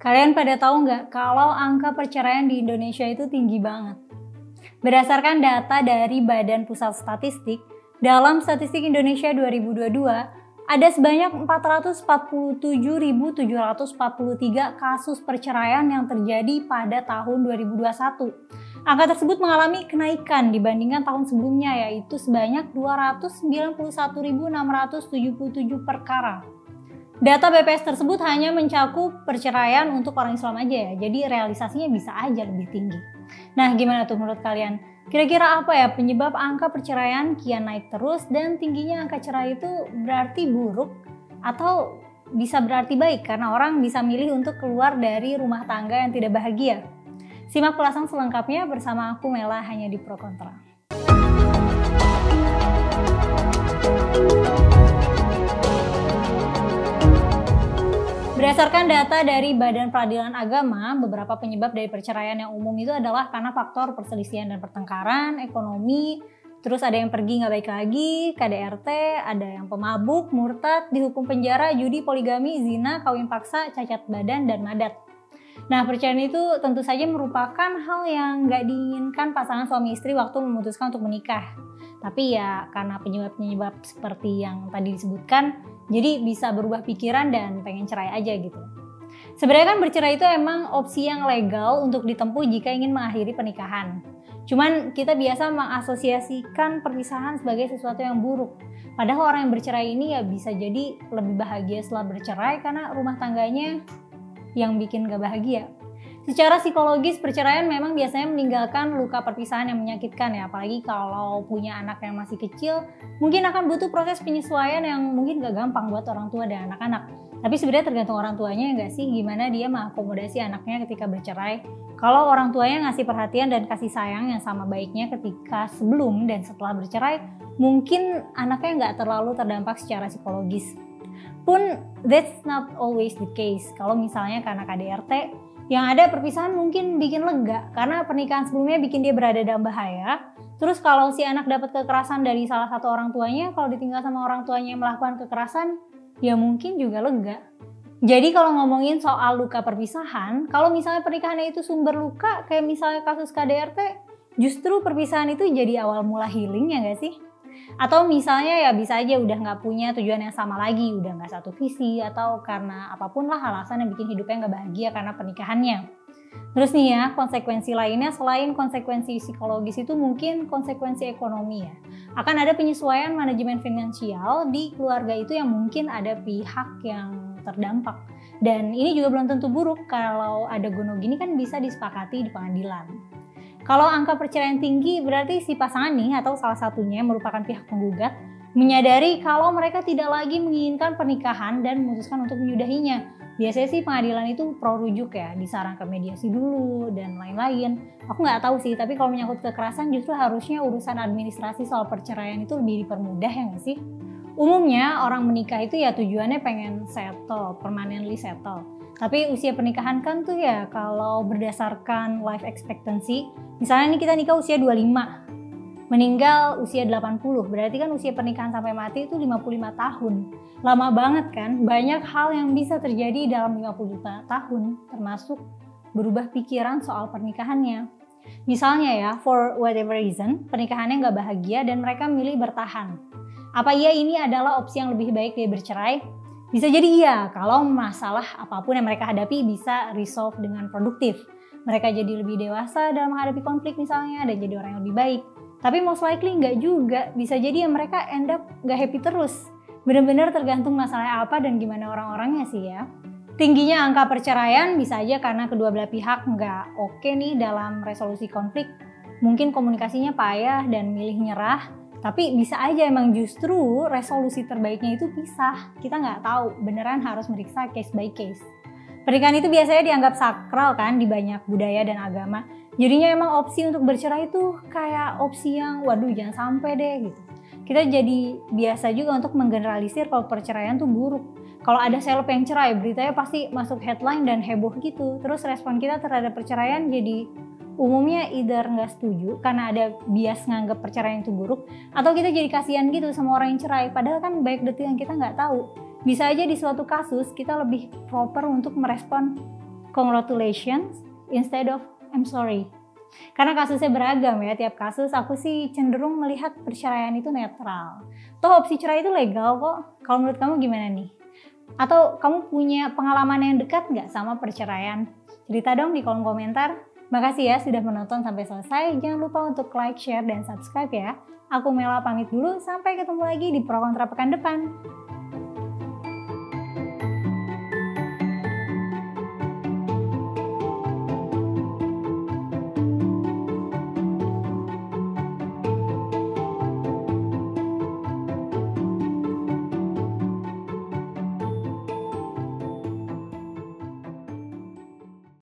Kalian pada tahu nggak kalau angka perceraian di Indonesia itu tinggi banget? Berdasarkan data dari Badan Pusat Statistik, dalam Statistik Indonesia 2022, ada sebanyak 447.743 kasus perceraian yang terjadi pada tahun 2021. Angka tersebut mengalami kenaikan dibandingkan tahun sebelumnya, yaitu sebanyak 291.677 perkara. Data BPS tersebut hanya mencakup perceraian untuk orang Islam aja ya, jadi realisasinya bisa aja lebih tinggi. Nah, gimana tuh menurut kalian? Kira-kira apa ya penyebab angka perceraian kian naik terus dan tingginya angka cerai itu berarti buruk atau bisa berarti baik karena orang bisa milih untuk keluar dari rumah tangga yang tidak bahagia? Simak ulasan selengkapnya bersama aku Mela hanya di Pro Kontra. Berdasarkan data dari Badan Peradilan Agama, beberapa penyebab dari perceraian yang umum itu adalah karena faktor perselisihan dan pertengkaran, ekonomi, terus ada yang pergi nggak baik lagi, KDRT, ada yang pemabuk, murtad, dihukum penjara, judi, poligami, zina, kawin paksa, cacat badan, dan madat. Nah, perceraian itu tentu saja merupakan hal yang nggak diinginkan pasangan suami istri waktu memutuskan untuk menikah. Tapi ya karena penyebab-penyebab seperti yang tadi disebutkan, jadi bisa berubah pikiran dan pengen cerai aja gitu. Sebenarnya kan bercerai itu emang opsi yang legal untuk ditempuh jika ingin mengakhiri pernikahan. Cuman kita biasa mengasosiasikan perpisahan sebagai sesuatu yang buruk. Padahal orang yang bercerai ini ya bisa jadi lebih bahagia setelah bercerai karena rumah tangganya yang bikin gak bahagia. Secara psikologis, perceraian memang biasanya meninggalkan luka perpisahan yang menyakitkan ya, apalagi kalau punya anak yang masih kecil, mungkin akan butuh proses penyesuaian yang mungkin gak gampang buat orang tua dan anak-anak. Tapi sebenarnya tergantung orang tuanya ya gak sih, gimana dia mengakomodasi anaknya ketika bercerai. Kalau orang tuanya ngasih perhatian dan kasih sayang yang sama baiknya ketika sebelum dan setelah bercerai, mungkin anaknya gak terlalu terdampak secara psikologis. Pun that's not always the case. Kalau misalnya karena KDRT, yang ada perpisahan mungkin bikin lega karena pernikahan sebelumnya bikin dia berada dalam bahaya. Terus kalau si anak dapat kekerasan dari salah satu orang tuanya, kalau ditinggal sama orang tuanya yang melakukan kekerasan, ya mungkin juga lega. Jadi kalau ngomongin soal luka perpisahan, kalau misalnya pernikahannya itu sumber luka, kayak misalnya kasus KDRT, justru perpisahan itu jadi awal mula healing ya gak sih? Atau misalnya ya bisa aja udah gak punya tujuan yang sama lagi, udah gak satu visi, atau karena apapun lah alasan yang bikin hidupnya gak bahagia karena pernikahannya. Terus nih ya, konsekuensi lainnya selain konsekuensi psikologis itu mungkin konsekuensi ekonomi ya. Akan ada penyesuaian manajemen finansial di keluarga itu yang mungkin ada pihak yang terdampak. Dan ini juga belum tentu buruk, kalau ada gono gini kan bisa disepakati di pengadilan. Kalau angka perceraian tinggi berarti si pasangan nih atau salah satunya merupakan pihak penggugat menyadari kalau mereka tidak lagi menginginkan pernikahan dan memutuskan untuk menyudahinya. Biasanya sih pengadilan itu pro rujuk ya, disarankan mediasi dulu dan lain-lain. Aku nggak tahu sih, tapi kalau menyangkut kekerasan justru harusnya urusan administrasi soal perceraian itu lebih dipermudah ya nggak sih? Umumnya orang menikah itu ya tujuannya pengen settle, permanently settle. Tapi usia pernikahan kan tuh ya kalau berdasarkan life expectancy, misalnya nih kita nikah usia 25, meninggal usia 80, berarti kan usia pernikahan sampai mati itu 55 tahun. Lama banget kan? Banyak hal yang bisa terjadi dalam 55 tahun, termasuk berubah pikiran soal pernikahannya. Misalnya ya, for whatever reason, pernikahannya nggak bahagia dan mereka milih bertahan. Apa iya ini adalah opsi yang lebih baik dari bercerai? Bisa jadi iya, kalau masalah apapun yang mereka hadapi bisa resolve dengan produktif. Mereka jadi lebih dewasa dalam menghadapi konflik misalnya, dan jadi orang yang lebih baik. Tapi most likely nggak juga, bisa jadi ya mereka end up nggak happy terus. Bener-bener tergantung masalahnya apa dan gimana orang-orangnya sih ya. Tingginya angka perceraian bisa aja karena kedua belah pihak nggak oke nih dalam resolusi konflik. Mungkin komunikasinya payah dan milih nyerah. Tapi bisa aja emang justru resolusi terbaiknya itu pisah. Kita nggak tahu, beneran harus meriksa case by case. Pernikahan itu biasanya dianggap sakral kan di banyak budaya dan agama. Jadinya emang opsi untuk bercerai itu kayak opsi yang waduh jangan sampai deh gitu. Kita jadi biasa juga untuk menggeneralisir kalau perceraian tuh buruk. Kalau ada seleb yang cerai, beritanya pasti masuk headline dan heboh gitu. Terus respon kita terhadap perceraian jadi umumnya either nggak setuju karena ada bias nganggap perceraian itu buruk, atau kita jadi kasihan gitu sama orang yang cerai, padahal kan banyak detail yang kita nggak tahu. Bisa aja di suatu kasus kita lebih proper untuk merespon congratulations instead of I'm sorry. Karena kasusnya beragam ya, tiap kasus aku sih cenderung melihat perceraian itu netral. Toh opsi cerai itu legal kok. Kalau menurut kamu gimana nih? Atau kamu punya pengalaman yang dekat nggak sama perceraian? Cerita dong di kolom komentar. Makasih ya sudah menonton sampai selesai. Jangan lupa untuk like, share, dan subscribe ya. Aku Mela pamit dulu, sampai ketemu lagi di Pro Kontra pekan depan.